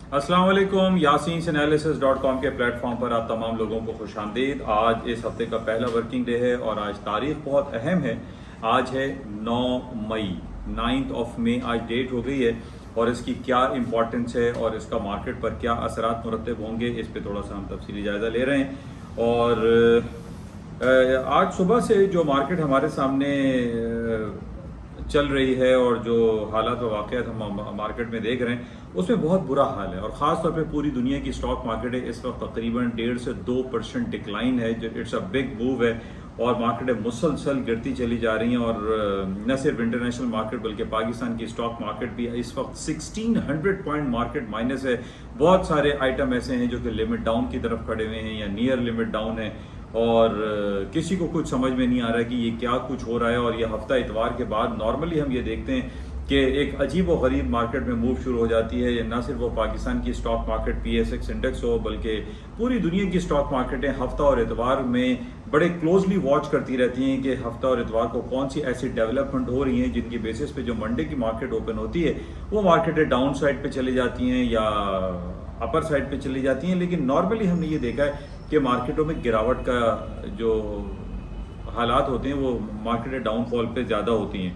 अस्सलाम वालेकुम। yasinanalysis.com के प्लेटफॉर्म पर आप तमाम लोगों को खुशामदीद। आज इस हफ्ते का पहला वर्किंग डे है और आज तारीख बहुत अहम है। आज है 9 मई, 9th ऑफ मई आज डेट हो गई है और इसकी क्या इंपॉर्टेंस है और इसका मार्केट पर क्या असरात मुरतब होंगे, इस पे थोड़ा सा हम तफसीली जायज़ा ले रहे हैं। और आज सुबह से जो मार्केट हमारे सामने चल रही है और जो हालात व वाक़यात हम मार्केट में देख रहे हैं उसमें बहुत बुरा हाल है और ख़ास तौर पे पूरी दुनिया की स्टॉक मार्केट है इस वक्त तकरीबन 1.5 से 2% डिक्लाइन है। जो इट्स अ बिग मूव है और मार्केटें मुसलसल गिरती चली जा रही हैं और न सिर्फ इंटरनेशनल मार्केट बल्कि पाकिस्तान की स्टॉक मार्केट भी इस वक्त 1600 पॉइंट मार्केट माइनस है। बहुत सारे आइटम ऐसे हैं जो कि लिमिट डाउन की तरफ खड़े हुए हैं या नियर लिमिट डाउन है और किसी को कुछ समझ में नहीं आ रहा है कि ये क्या कुछ हो रहा है। और ये हफ्ता इतवार के बाद नॉर्मली हम ये देखते हैं कि एक अजीब व गरीब मार्केट में मूव शुरू हो जाती है। ना सिर्फ वो पाकिस्तान की स्टॉक मार्केट PSX इंडेक्स हो बल्कि पूरी दुनिया की स्टॉक मार्केटें हफ्ता और इतवार में बड़े क्लोजली वॉच करती रहती हैं कि हफ्ता और इतवार को कौन सी ऐसी डेवलपमेंट हो रही हैं जिनकी बेसिस पे जो मंडे की मार्केट ओपन होती है वो मार्केटें डाउन साइड पे चली जाती हैं या अपर साइड पे चली जाती हैं। लेकिन नॉर्मली हमने ये देखा है कि मार्केटों में गिरावट का जो हालात होते हैं वो मार्केटें डाउनफॉल पे ज़्यादा होती हैं।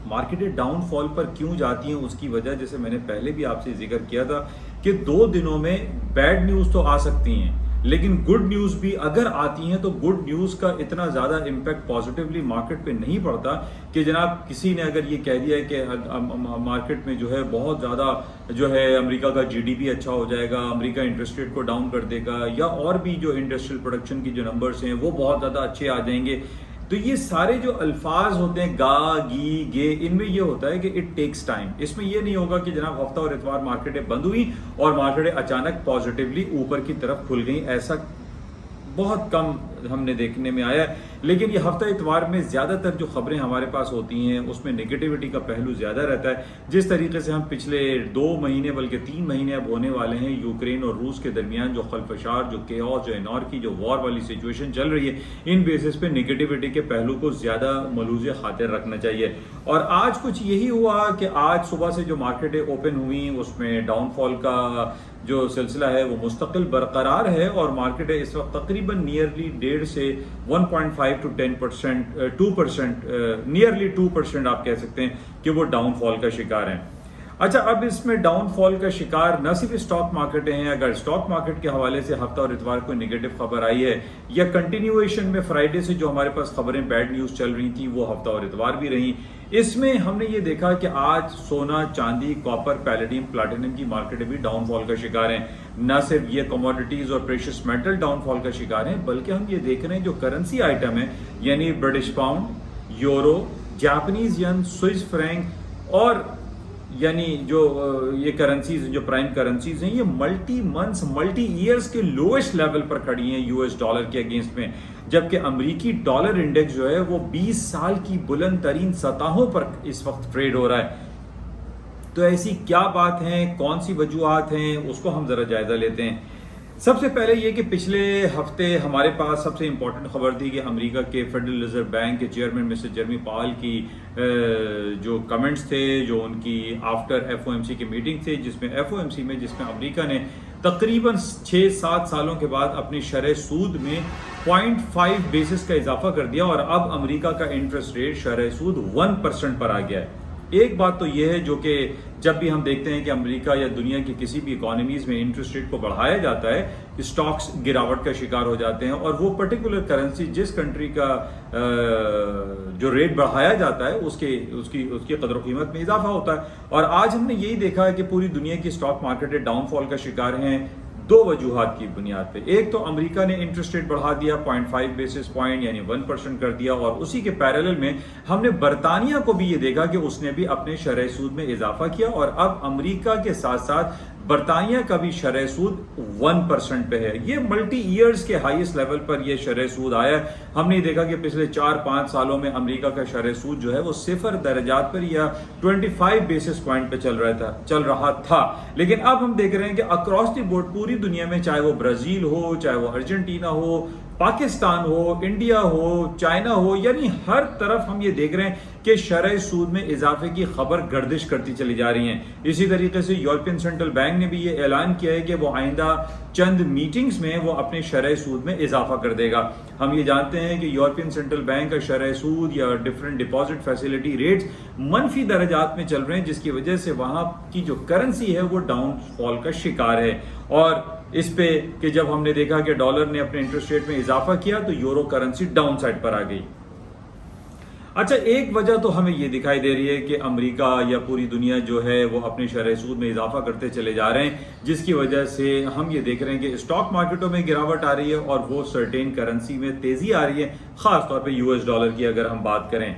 मार्केटें डाउनफॉल पर क्यों जाती हैं उसकी वजह, जैसे मैंने पहले भी आपसे जिक्र किया था कि 2 दिनों में बैड न्यूज़ तो आ सकती हैं लेकिन गुड न्यूज़ भी अगर आती हैं तो गुड न्यूज़ का इतना ज़्यादा इम्पैक्ट पॉजिटिवली मार्केट पे नहीं पड़ता कि जनाब किसी ने अगर ये कह दिया है कि मार्केट में जो है बहुत ज़्यादा जो है अमेरिका का GDP अच्छा हो जाएगा, अमेरिका इंटरेस्ट रेट को डाउन कर देगा या और भी जो इंडस्ट्रियल प्रोडक्शन की जो नंबर्स हैं वो बहुत ज़्यादा अच्छे आ जाएंगे। तो ये सारे जो अल्फाज होते हैं गा गी गे, इनमें ये होता है कि इट टेक्स टाइम। इसमें ये नहीं होगा कि जनाब हफ्ता और इतवार मार्केटें बंद हुई और मार्केटें अचानक पॉजिटिवली ऊपर की तरफ खुल गई, ऐसा बहुत कम हमने देखने में आया है। लेकिन ये हफ्ता इतवार में ज़्यादातर जो खबरें हमारे पास होती हैं उसमें नेगेटिविटी का पहलू ज़्यादा रहता है। जिस तरीके से हम पिछले 2 महीने बल्कि 3 महीने अब होने वाले हैं यूक्रेन और रूस के दरमियान जो खलफशार, जो केओस, जो एनॉर्की, जो वॉर वाली सिचुएशन चल रही है, इन बेसिस पे नेगेटिविटी के पहलू को ज़्यादा मलूज़ खातिर रखना चाहिए। और आज कुछ यही हुआ कि आज सुबह से जो मार्केटें ओपन हुई उसमें डाउनफॉल का जो सिलसिला है वो मुस्तकिल बरकरार है और मार्केट है इस वक्त तकरीबन नियरली 1.5 से 1.5 to 10%, 2%, नियरली 2% आप कह सकते हैं कि वो डाउनफॉल का शिकार हैं। अच्छा, अब इसमें डाउनफॉल का शिकार न सिर्फ स्टॉक मार्केटें हैं। अगर स्टॉक मार्केट के हवाले से हफ्ता और इतवार को नेगेटिव खबर आई है या कंटिन्यूएशन में फ्राइडे से जो हमारे पास खबरें बैड न्यूज़ चल रही थी वो हफ्ता और इतवार भी रही। इसमें हमने ये देखा कि आज सोना, चांदी, कॉपर, पैलेडियम, प्लैटिनम की मार्केटें भी डाउनफॉल का शिकार हैं। न सिर्फ ये कमोडिटीज और प्रेशियस मेटल डाउनफॉल का शिकार हैं बल्कि हम ये देख रहे हैं जो करेंसी आइटम है यानी British pound, euro, Japanese yen, Swiss franc और यानी जो ये करेंसीज जो प्राइम करेंसीज हैं ये मल्टी मंथ्स, मल्टी ईयर्स के लोएस्ट लेवल पर खड़ी हैं US डॉलर के अगेंस्ट में, जबकि अमेरिकी डॉलर इंडेक्स जो है वो 20 साल की बुलंद तरीन सतहों पर इस वक्त ट्रेड हो रहा है। तो ऐसी क्या बात है, कौन सी वजूहात हैं, उसको हम जरा जायजा लेते हैं। सबसे पहले ये कि पिछले हफ्ते हमारे पास सबसे इंपॉर्टेंट खबर थी कि अमेरिका के फेडरल रिजर्व बैंक के चेयरमैन मिस्टर जेरेमी पावल की जो कमेंट्स थे, जो उनकी आफ्टर FOMC की मीटिंग थी जिसमें अमेरिका ने तकरीबन 6-7 सालों के बाद अपनी शरह सूद में 0.5 बेसिस का इजाफा कर दिया और अब अमेरिका का इंटरेस्ट रेट शरह सूद 1% पर आ गया है। एक बात तो यह है जो कि जब भी हम देखते हैं कि अमेरिका या दुनिया की किसी भी इकोनॉमीज में इंटरेस्ट रेट को बढ़ाया जाता है, स्टॉक्स गिरावट का शिकार हो जाते हैं और वो पर्टिकुलर करेंसी जिस कंट्री का जो रेट बढ़ाया जाता है उसकी कदर कीमत में इजाफा होता है। और आज हमने यही देखा है कि पूरी दुनिया की स्टॉक मार्केटें डाउनफॉल का शिकार हैं 2 वजूहात की बुनियाद पे। एक तो अमेरिका ने इंटरेस्ट रेट बढ़ा दिया 0.5 बेसिस पॉइंट यानी 1% कर दिया और उसी के पैरेलल में हमने बरतानिया को भी ये देखा कि उसने भी अपने शरह सूद में इजाफा किया और अब अमेरिका के साथ साथ बरतानिया का भी शरह सूद 1% पे है। ये मल्टी ईयर्स के हाईएस्ट लेवल पर ये शरह सूद आया है। हमने देखा कि पिछले 4-5 सालों में अमेरिका का शरह सूद जो है वो 0 दर्जात पर या 25 बेसिस पॉइंट पे चल रहा था। लेकिन अब हम देख रहे हैं कि अक्रॉस द बोर्ड पूरी दुनिया में, चाहे वो ब्राजील हो, चाहे वो अर्जेंटीना हो, पाकिस्तान हो, इंडिया हो, चाइना हो, यानी हर तरफ हम ये देख रहे हैं कि शरह सूद में इजाफे की खबर गर्दिश करती चली जा रही है। इसी तरीके से यूरोपियन सेंट्रल बैंक ने भी ये ऐलान किया है कि वो आइंदा चंद मीटिंग्स में वो अपने शरह सूद में इजाफा कर देगा। हम ये जानते हैं कि यूरोपियन सेंट्रल बैंक का शरह सूद या डिफरेंट डिपॉजिट फैसिलिटी रेट्स मनफी दर्जात में चल रहे हैं, जिसकी वजह से वहां की जो करेंसी है वो डाउनफॉल का शिकार है। और इस पे कि जब हमने देखा कि डॉलर ने अपने इंटरेस्ट रेट में इजाफा किया तो यूरो करेंसी डाउन साइड पर आ गई। अच्छा, एक वजह तो हमें यह दिखाई दे रही है कि अमेरिका या पूरी दुनिया जो है वो अपने शरह सूद में इजाफा करते चले जा रहे हैं, जिसकी वजह से हम ये देख रहे हैं कि स्टॉक मार्केटों में गिरावट आ रही है और वो सर्टेन करेंसी में तेजी आ रही है, खासतौर पे यूएस डॉलर की अगर हम बात करें।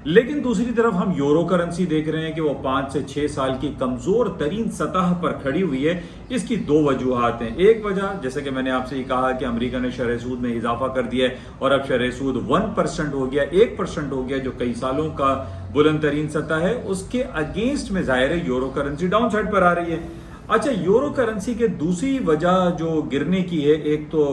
लेकिन दूसरी तरफ हम यूरो करेंसी देख रहे हैं कि वो 5 से 6 साल की कमजोर तरीन सतह पर खड़ी हुई है। इसकी दो वजूहात हैं। एक वजह, जैसे कि मैंने आपसे ये कहा कि अमेरिका ने शरह सूद में इजाफा कर दिया है और अब शरह सूद 1% हो गया, 1% हो गया, जो कई सालों का बुलंद तरीन सतह है। उसके अगेंस्ट में जाहिर है यूरो करेंसी डाउन साइड पर आ रही है। अच्छा, यूरो करेंसी के दूसरी वजह जो गिरने की है, एक तो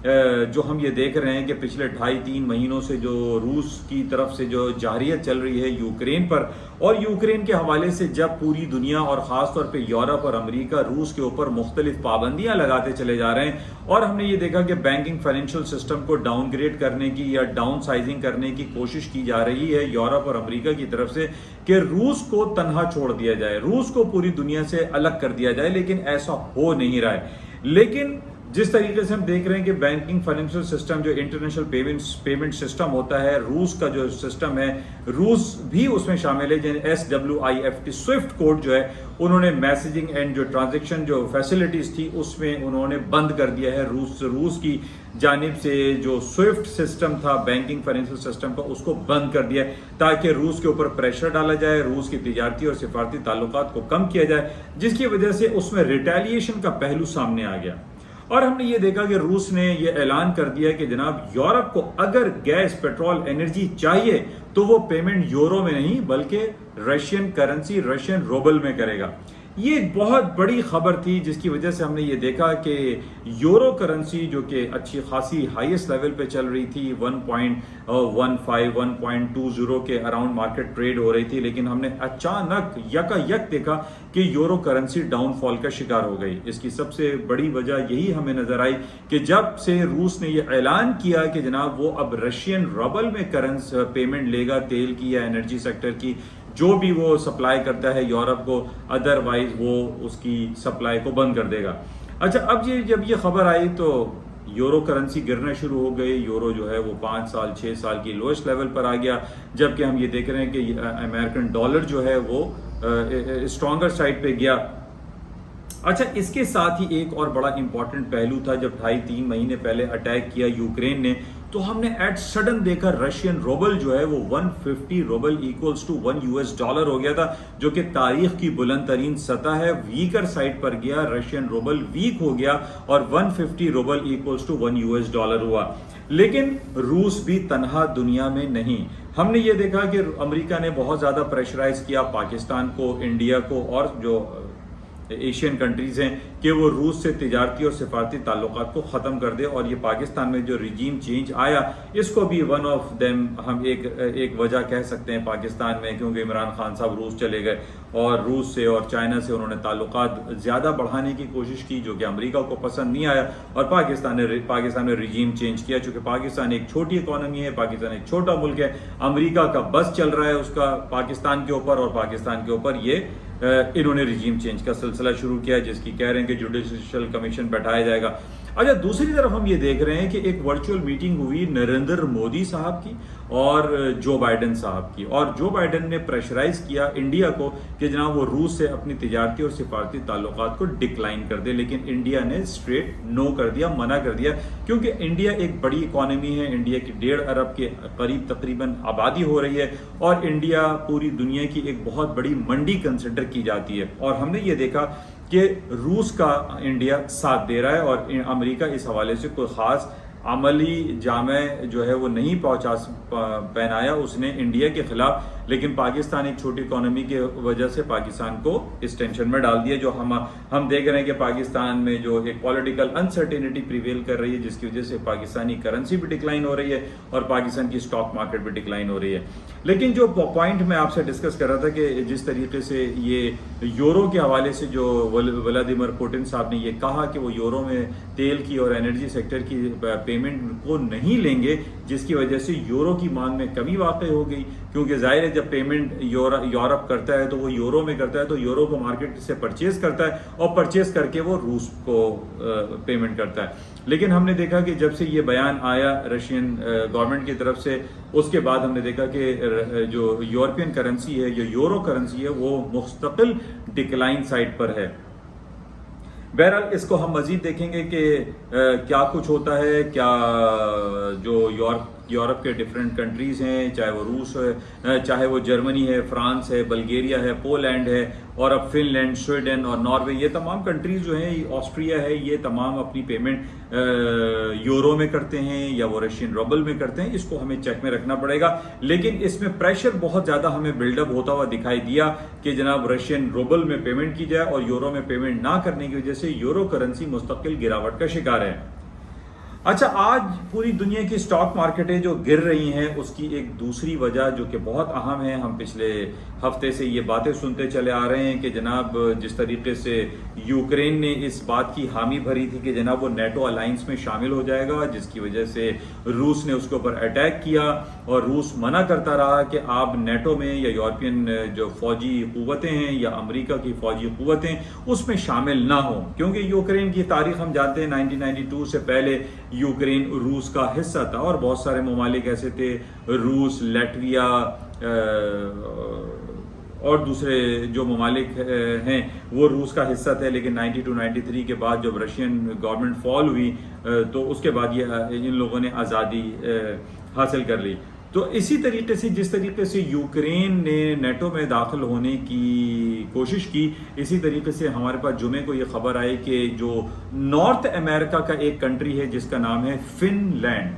जो हम ये देख रहे हैं कि पिछले 2.5-3 महीनों से जो रूस की तरफ से जो जारियत चल रही है यूक्रेन पर, और यूक्रेन के हवाले से जब पूरी दुनिया और ख़ासतौर पे यूरोप और अमेरिका रूस के ऊपर मुख्तलिफ पाबंदियां लगाते चले जा रहे हैं, और हमने ये देखा कि बैंकिंग फाइनेंशियल सिस्टम को डाउनग्रेड करने की या डाउन साइजिंग करने की कोशिश की जा रही है यूरोप और अमेरिका की तरफ से कि रूस को तनहा छोड़ दिया जाए, रूस को पूरी दुनिया से अलग कर दिया जाए, लेकिन ऐसा हो नहीं रहा है। लेकिन जिस तरीके से हम देख रहे हैं कि बैंकिंग फाइनेंशियल सिस्टम जो इंटरनेशनल पेमेंट सिस्टम होता है, रूस का जो सिस्टम है, रूस भी उसमें शामिल है। SWIFT स्विफ्ट कोड जो है, उन्होंने मैसेजिंग एंड जो ट्रांजैक्शन जो फैसिलिटीज थी उसमें उन्होंने बंद कर दिया है। रूस की जानिब से जो स्विफ्ट सिस्टम था बैंकिंग फाइनेंशियल सिस्टम का, उसको बंद कर दिया ताकि रूस के ऊपर प्रेशर डाला जाए, रूस की तिजारती और सिफारती ताल्लुकात को कम किया जाए, जिसकी वजह से उसमें रिटेलिएशन का पहलू सामने आ गया। और हमने ये देखा कि रूस ने ये ऐलान कर दिया कि जनाब यूरोप को अगर गैस, पेट्रोल, एनर्जी चाहिए तो वो पेमेंट यूरो में नहीं बल्कि रशियन करेंसी, रशियन रूबल में करेगा। ये एक बहुत बड़ी खबर थी, जिसकी वजह से हमने ये देखा कि यूरो करेंसी जो कि अच्छी खासी हाईएस्ट लेवल पे चल रही थी, 1.15, 1.20 के अराउंड मार्केट ट्रेड हो रही थी, लेकिन हमने अचानक यकायक देखा कि यूरो करेंसी डाउनफॉल का शिकार हो गई। इसकी सबसे बड़ी वजह यही हमें नजर आई कि जब से रूस ने यह ऐलान किया कि जनाब वो अब रशियन रूबल में करेंसी पेमेंट लेगा, तेल की या एनर्जी सेक्टर की जो भी वो सप्लाई करता है यूरोप को, अदरवाइज वो उसकी सप्लाई को बंद कर देगा। अच्छा, अब जब ये खबर आई तो यूरो करेंसी गिरना शुरू हो गई। यूरो जो है वो 5 साल 6 साल की लोएस्ट लेवल पर आ गया, जबकि हम ये देख रहे हैं कि अमेरिकन डॉलर जो है वो स्ट्रॉन्गर साइड पे गया। अच्छा, इसके साथ ही एक और बड़ा इंपॉर्टेंट पहलू था, जब 2.5-3 महीने पहले अटैक किया यूक्रेन ने, तो हमने एट सडन देखा रशियन रूबल जो है वो 150 रूबल इक्वल्स टू $1 हो गया था, जो कि तारीख की बुलंद तरीन सतह है। वीकर साइड पर गया, रशियन रूबल वीक हो गया और 150 रूबल इक्वल्स टू $1 हुआ। लेकिन रूस भी तनहा दुनिया में नहीं। हमने ये देखा कि अमेरिका ने बहुत ज्यादा प्रेशराइज किया पाकिस्तान को, इंडिया को और जो एशियन कंट्रीज हैं कि वो रूस से तिजारती और सिफारती ताल्लुकात को ख़त्म कर दे। और ये पाकिस्तान में जो रिजीम चेंज आया, इसको भी वन ऑफ देम हम एक वजह कह सकते हैं पाकिस्तान में, क्योंकि इमरान खान साहब रूस चले गए और रूस से और चाइना से उन्होंने ताल्लुकात ज़्यादा बढ़ाने की कोशिश की, जो कि अमेरिका को पसंद नहीं आया और पाकिस्तान में रिजीम चेंज किया। चूँकि पाकिस्तान एक छोटी इकॉनमी है, पाकिस्तान एक छोटा मुल्क है, अमेरिका का बस चल रहा है उसका पाकिस्तान के ऊपर, और पाकिस्तान के ऊपर ये इन्होंने रिजीम चेंज का सिलसिला शुरू किया, जिसकी कह रहे हैं कि जुडिशियल कमीशन बैठाया जाएगा। अच्छा, दूसरी तरफ हम ये देख रहे हैं कि एक वर्चुअल मीटिंग हुई नरेंद्र मोदी साहब की और जो बाइडेन साहब की, और जो बाइडेन ने प्रेशराइज किया इंडिया को कि जनाब वो रूस से अपनी तिजारती और सिफारती ताल्लुकात को डिक्लाइन कर दे, लेकिन इंडिया ने स्ट्रेट नो कर दिया, मना कर दिया, क्योंकि इंडिया एक बड़ी इकॉनमी है, इंडिया की 1.5 अरब के करीब तकरीबन आबादी हो रही है और इंडिया पूरी दुनिया की एक बहुत बड़ी मंडी कंसिडर की जाती है। और हमने ये देखा कि रूस का इंडिया साथ दे रहा है और अमेरिका इस हवाले से कोई खास अमली जामे जो है वो नहीं पहनाया उसने इंडिया के खिलाफ, लेकिन पाकिस्तान एक छोटी इकोनॉमी की वजह से पाकिस्तान को इस टेंशन में डाल दिया। जो हम देख रहे हैं कि पाकिस्तान में जो एक पॉलिटिकल अनसर्टेनिटी प्रिवेल कर रही है, जिसकी वजह से पाकिस्तानी करेंसी भी डिक्लाइन हो रही है और पाकिस्तान की स्टॉक मार्केट भी डिक्लाइन हो रही है। लेकिन जो पॉइंट मैं आपसे डिस्कस कर रहा था कि जिस तरीके से ये यूरो के हवाले से जो व्लादिमीर पुतिन साहब ने ये कहा कि वो यूरो में तेल की और एनर्जी सेक्टर की पेमेंट को नहीं लेंगे, जिसकी वजह से यूरो की मांग में कमी वाक़ई हो गई, क्योंकि जाहिर है जब पेमेंट यूरोप करता है तो वो यूरो में करता है, तो यूरो को मार्केट से परचेज करता है और परचेज करके वो रूस को पेमेंट करता है। लेकिन हमने देखा कि जब से ये बयान आया रशियन गवर्नमेंट की तरफ से, उसके बाद हमने देखा कि जो यूरोपियन करेंसी है, जो यूरो करेंसी है, वो मुस्तकिल डिक्लाइन साइड पर है। बहरहाल इसको हम मजीद देखेंगे कि क्या कुछ होता है, क्या जो यूरोप के डिफरेंट कंट्रीज हैं, चाहे वो रूस है, चाहे वो जर्मनी है, फ्रांस है, बल्गेरिया है, पोलैंड है, और अब फिनलैंड, स्वीडन और नॉर्वे, ये तमाम कंट्रीज जो हैं, ऑस्ट्रिया है, ये तमाम अपनी पेमेंट यूरो में करते हैं या वो रशियन रूबल में करते हैं। इसको हमें चेक में रखना पड़ेगा। लेकिन इसमें प्रेशर बहुत ज़्यादा हमें बिल्डअप होता हुआ दिखाई दिया कि जनाब रशियन रूबल में पेमेंट की जाए, और यूरो में पेमेंट ना करने की वजह से यूरो करेंसी मुस्तकिल गिरावट का शिकार है। अच्छा, आज पूरी दुनिया की स्टॉक मार्केटें जो गिर रही हैं, उसकी एक दूसरी वजह जो कि बहुत अहम है, हम पिछले हफ्ते से ये बातें सुनते चले आ रहे हैं कि जनाब जिस तरीके से यूक्रेन ने इस बात की हामी भरी थी कि जनाब वो नेटो अलायंस में शामिल हो जाएगा, जिसकी वजह से रूस ने उसके ऊपर अटैक किया, और रूस मना करता रहा कि आप नेटो में या यूरोपियन जो फौजी कुव्वतें हैं या अमेरिका की फौजी कुव्वतें उसमें शामिल ना हो, क्योंकि यूक्रेन की तारीख हम जानते हैं 1992 से पहले यूक्रेन रूस का हिस्सा था, और बहुत सारे ममालिक ऐसे थे, रूस, लैटविया और दूसरे जो ममालिक हैं वो रूस का हिस्सा थे। लेकिन 92-93 के बाद जब रशियन गवर्नमेंट फॉल हुई तो उसके बाद ये इन लोगों ने आज़ादी हासिल कर ली। तो इसी तरीके से जिस तरीके से यूक्रेन ने नेटो में दाखिल होने की कोशिश की, इसी तरीके से हमारे पास जुमे को ये खबर आई कि जो नॉर्थ अमेरिका का एक कंट्री है जिसका नाम है फिनलैंड,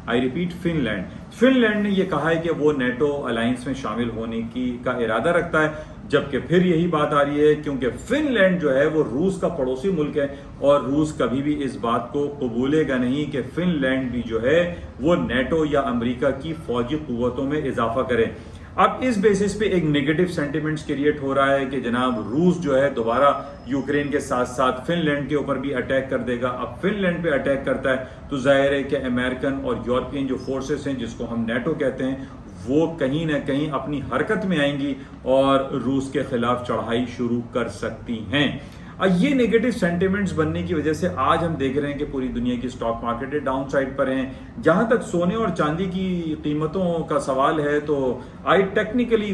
आई रिपीट फिनलैंड ने यह कहा है कि वो नेटो अलायंस में शामिल होने का इरादा रखता है। जबकि फिर यही बात आ रही है, क्योंकि फिनलैंड जो है वो रूस का पड़ोसी मुल्क है, और रूस कभी भी इस बात को कबूलेगा नहीं कि फिनलैंड भी जो है वो नेटो या अमेरिका की फौजी कुव्वतों में इजाफा करे। अब इस बेसिस पे एक नेगेटिव सेंटिमेंट्स क्रिएट हो रहा है कि जनाब रूस जो है दोबारा यूक्रेन के साथ साथ फिनलैंड के ऊपर भी अटैक कर देगा। अब फिनलैंड पे अटैक करता है तो जाहिर है कि अमेरिकन और यूरोपियन जो फोर्सेस हैं, जिसको हम नेटो कहते हैं, वो कहीं ना कहीं अपनी हरकत में आएंगी और रूस के खिलाफ चढ़ाई शुरू कर सकती हैं। ये नेगेटिव सेंटिमेंट्स बनने की वजह से आज हम देख रहे हैं कि पूरी दुनिया की स्टॉक मार्केटें डाउन साइड पर हैं। जहां तक सोने और चांदी की कीमतों का सवाल है तो I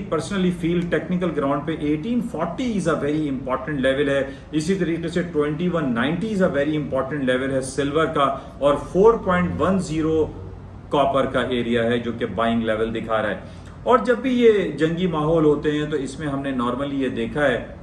personally feel technical ground पे 1840 is a very important level है। इसी तरीके से 2190 is a very important level है सिल्वर का, और 4.10 कॉपर का एरिया है जो कि बाइंग लेवल दिखा रहा है। और जब भी ये जंगी माहौल होते हैं तो इसमें हमने नॉर्मली ये देखा है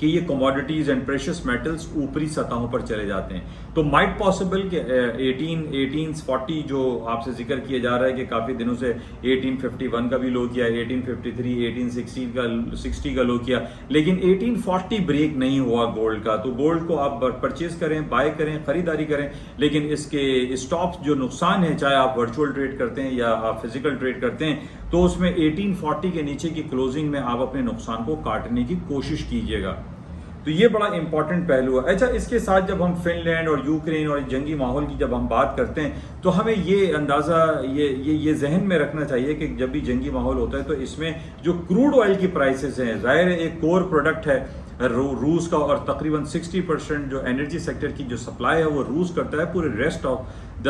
कि ये कमोडिटीज एंड प्रेशियस मेटल्स ऊपरी सतहों पर चले जाते हैं। तो माइट पॉसिबल कि 1840 जो आपसे जिक्र किया जा रहा है कि काफ़ी दिनों से 1851 का भी लो किया, 1853, 1860 का लो किया, लेकिन 1840 ब्रेक नहीं हुआ गोल्ड का। तो गोल्ड को आप परचेज करें, बाय करें, खरीदारी करें, लेकिन इसके स्टॉप्स जो नुकसान है, चाहे आप वर्चुअल ट्रेड करते हैं या आप फिजिकल ट्रेड करते हैं, तो उसमें 1840 के नीचे की क्लोजिंग में आप अपने नुकसान को काटने की कोशिश कीजिएगा। तो ये बड़ा इंपॉर्टेंट पहलू है। अच्छा, इसके साथ जब हम फिनलैंड और यूक्रेन और जंगी माहौल की जब हम बात करते हैं तो हमें ये अंदाज़ा ये जहन में रखना चाहिए कि जब भी जंगी माहौल होता है तो इसमें जो क्रूड ऑयल की प्राइसेस हैं, जाहिर है एक कोर प्रोडक्ट है रूस का, और तकरीबन 60% जो एनर्जी सेक्टर की जो सप्लाई है वो रूस करता है। पूरे रेस्ट ऑफ द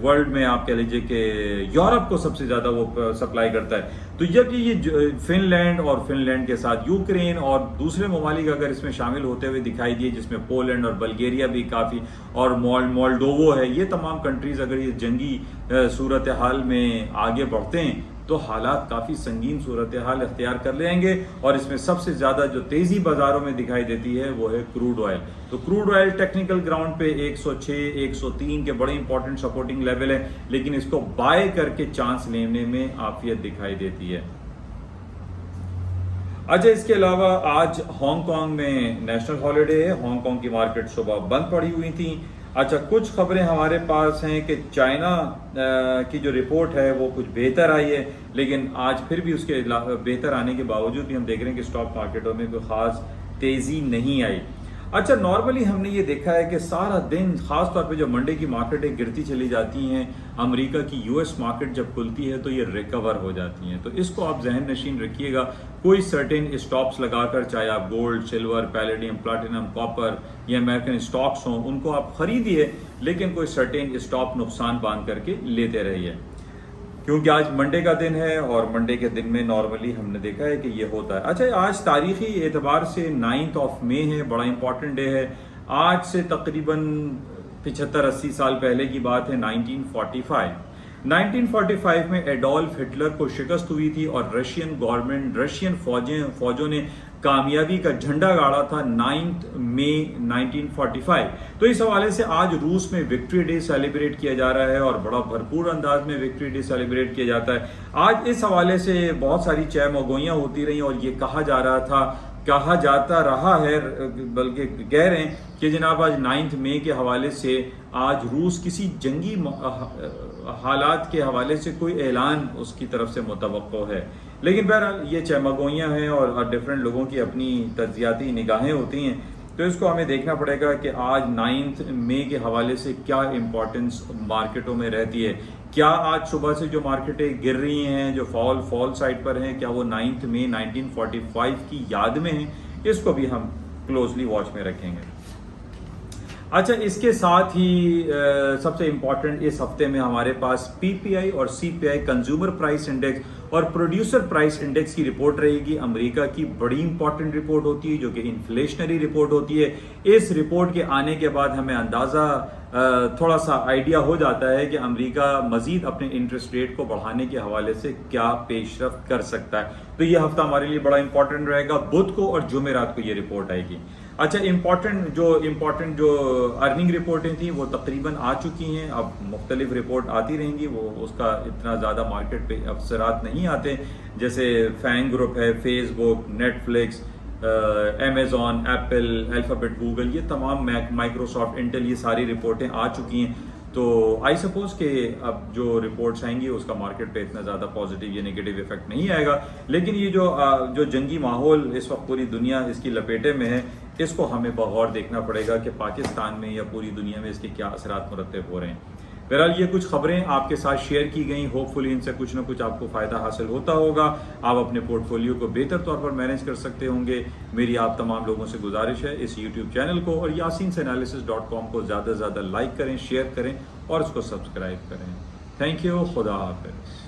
वर्ल्ड में आप कह लीजिए कि यूरोप को सबसे ज़्यादा वो सप्लाई करता है। तो जब ये फिनलैंड और फिनलैंड के साथ यूक्रेन और दूसरे ममालिक अगर इसमें शामिल होते हुए दिखाई दिए, जिसमें पोलैंड और बल्गेरिया भी काफ़ी, और मोल्डोवो है, ये तमाम कंट्रीज अगर ये जंगी सूरत हाल में आगे बढ़ते हैं तो हालात काफ़ी संगीन सूरत हाल अख्तियार कर लेंगे। और इसमें सबसे ज़्यादा जो तेज़ी बाज़ारों में दिखाई देती है वो है क्रूड ऑयल। तो क्रूड ऑयल टेक्निकल ग्राउंड पे 106, 103 के बड़े इंपॉर्टेंट सपोर्टिंग लेवल है, लेकिन इसको बाय करके चांस लेने में आफियत दिखाई देती है। अच्छा, इसके अलावा आज हांगकांग में नेशनल हॉलिडे है। हांगकांग की मार्केट सुबह बंद पड़ी हुई थी। अच्छा, कुछ खबरें हमारे पास हैं कि चाइना की जो रिपोर्ट है वो कुछ बेहतर आई है, लेकिन आज फिर भी उसके बेहतर आने के बावजूद भी हम देख रहे हैं कि स्टॉक मार्केटों में कोई खास तेजी नहीं आई। अच्छा, नॉर्मली हमने ये देखा है कि सारा दिन खास तौर पे जो मंडे की मार्केटें गिरती चली जाती हैं, अमेरिका की यूएस मार्केट जब खुलती है तो ये रिकवर हो जाती हैं। तो इसको आप जहन नशीन रखिएगा। कोई सर्टेन स्टॉप्स लगाकर, चाहे आप gold, silver, palladium, platinum, copper या अमेरिकन स्टॉक्स हों, उनको आप खरीदिए, लेकिन कोई सर्टेन स्टॉप नुकसान बांध करके लेते रहिए, क्योंकि आज मंडे का दिन है और मंडे के दिन में नॉर्मली हमने देखा है कि ये होता है। अच्छा, आज तारीखी एतबार से 9 मई है, बड़ा इंपॉर्टेंट डे है। आज से तकरीबन 75-80 साल पहले की बात है, 1945 में एडोल्फ हिटलर को शिकस्त हुई थी और रशियन गवर्नमेंट, रशियन फौजों ने कामयाबी का झंडा गाड़ा था 9 मई 1945। तो इस हवाले से आज रूस में विक्ट्री डे सेलिब्रेट किया जा रहा है और बड़ा भरपूर अंदाज में विक्ट्री डे सेलिब्रेट किया जाता है। आज इस हवाले से बहुत सारी चहमगोइयां होती रही और ये कहा जाता रहा है, बल्कि कह रहे हैं कि जनाब आज 9 मई के हवाले से आज रूस किसी जंगी हालात के हवाले से कोई ऐलान उसकी तरफ से मुतवक्को है। लेकिन बहरहाल ये चहमगोइयां हैं और डिफरेंट लोगों की अपनी तज्जियाती निगाहें होती हैं, तो इसको हमें देखना पड़ेगा कि आज 9 मई के हवाले से क्या इंपॉर्टेंस मार्केटों में रहती है। क्या आज सुबह से जो मार्केटें गिर रही हैं, जो फॉल साइड पर हैं, क्या वो 9 मई 1945 की याद में हैं? इसको भी हम क्लोजली वॉच में रखेंगे। अच्छा, इसके साथ ही सबसे इंपॉर्टेंट इस हफ्ते में हमारे पास पीपीआई और सीपीआई कंज्यूमर प्राइस इंडेक्स और प्रोड्यूसर प्राइस इंडेक्स की रिपोर्ट रहेगी। अमेरिका की बड़ी इंपॉर्टेंट रिपोर्ट होती है जो कि इन्फ्लेशनरी रिपोर्ट होती है। इस रिपोर्ट के आने के बाद हमें अंदाजा थोड़ा सा आइडिया हो जाता है कि अमेरिका मजीद अपने इंटरेस्ट रेट को बढ़ाने के हवाले से क्या पेशरफ्त कर सकता है। तो ये हफ्ता हमारे लिए बड़ा इंपॉर्टेंट रहेगा। बुध को और जुमेरात को ये रिपोर्ट आएगी। अच्छा, इंपॉर्टेंट जो अर्निंग रिपोर्टें थी वो तकरीबन आ चुकी हैं। अब मुख्तलिफ रिपोर्ट आती रहेंगी, वो उसका इतना ज़्यादा मार्केट पे अवसरात नहीं आते। जैसे फैंग ग्रुप है, Facebook, Netflix, Amazon, Apple, alphabet, Google, ये तमाम माइक्रोसॉफ्ट, इंटेल, ये सारी रिपोर्टें आ चुकी हैं। तो आई सपोज कि अब जो रिपोर्ट्स आएंगी उसका मार्केट पे इतना ज़्यादा पॉजिटिव या नेगेटिव इफेक्ट नहीं आएगा। लेकिन ये जो जंगी माहौल इस वक्त पूरी दुनिया इसकी लपेटे में है, इसको हमें बगौर देखना पड़ेगा कि पाकिस्तान में या पूरी दुनिया में इसके क्या असरात मुरतब हो रहे हैं। बहरहाल ये कुछ खबरें आपके साथ शेयर की गई। होपफुली इनसे कुछ ना कुछ आपको फ़ायदा हासिल होता होगा। आप अपने पोर्टफोलियो को बेहतर तौर पर मैनेज कर सकते होंगे। मेरी आप तमाम लोगों से गुजारिश है, इस यूट्यूब चैनल को और yasinanalysis.com को ज़्यादा से ज़्यादा लाइक करें, शेयर करें और उसको सब्सक्राइब करें। Thank you. खुदा हाफिज़।